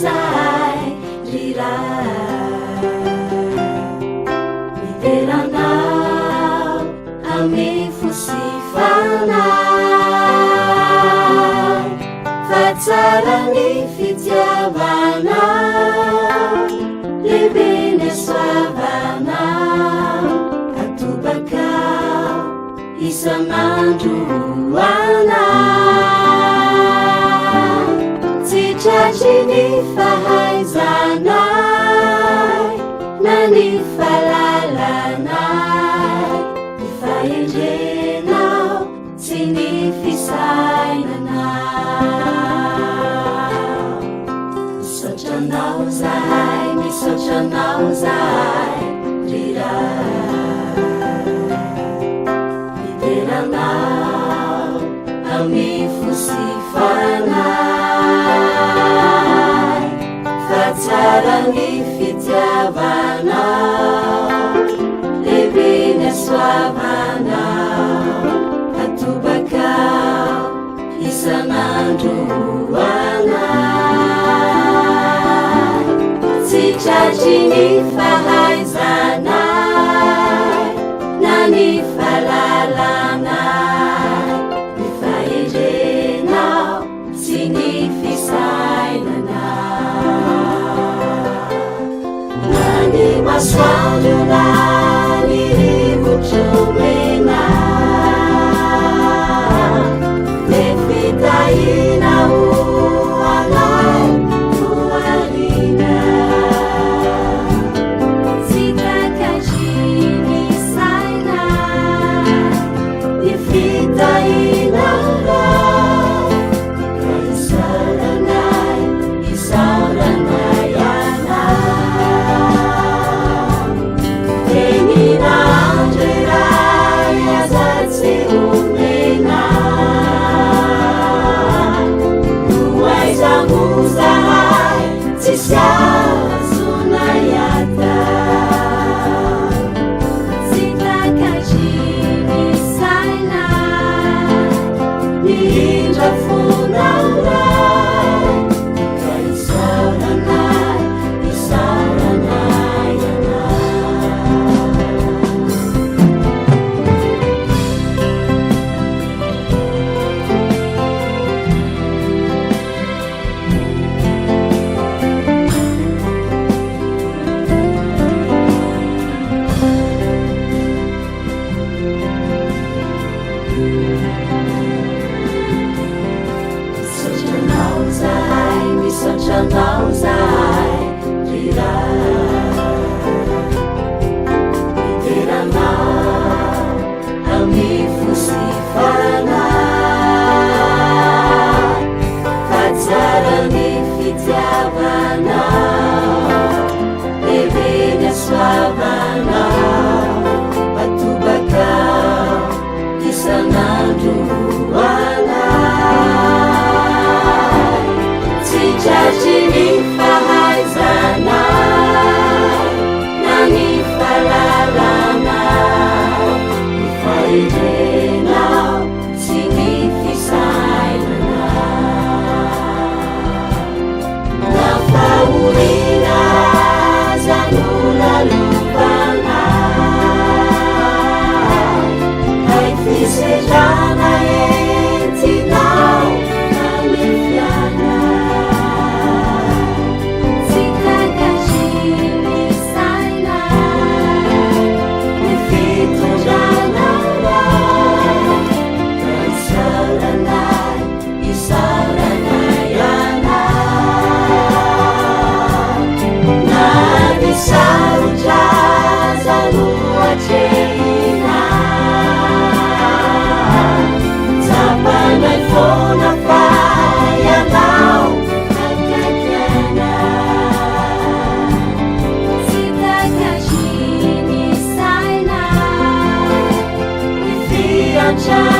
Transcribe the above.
zahay riray miteranao amy fosifanay fa tsara ny fitiavanao lehibe ny soavanao atobakao isan'andro anao tsy tratry ny fahaizanay na ny falalanay ny fahendrenao tsy ny fisainanao misaotranao zahay misaotranao zahay riray miteranao amy fosifanay fa tsara ny fitiavanao lehibe ny soavanao atobakao isan'andro anay tsy tratry ny fahaizanay na ny falalanay ny fahendrenao sy ny fisainanao na ny masoandro na ny rivotro mena le fitahina anay toarina tsy takatry ny sainay ny fitahinanay ka isaoranay isaoranay anay tenina andro iray azatsy omena noaiza mo zahay tsisy azona iata tsy takatry ny sainay mihindra fonanay ka isaoranay isaoranay misaotranao zahay misaotranao zahay riray miteranao amy fosifanay fa tsara ny fitiavanao lehibe ny soavanao atobakao isan'andro anay tsy tratry ny fahaizanay na ny falalanay ny fahendrenao sy ny fisainanay na fahorina zanolalovanay hay fisedrana entinao amy fianay tsy takatry ny sainay ny fitondrananay ka isaoranay isaoranay anay na ny sarotra zanoatrehinay tsapanay fona fa ianao akaikianay tsy takatry ny sainay ny fiantrano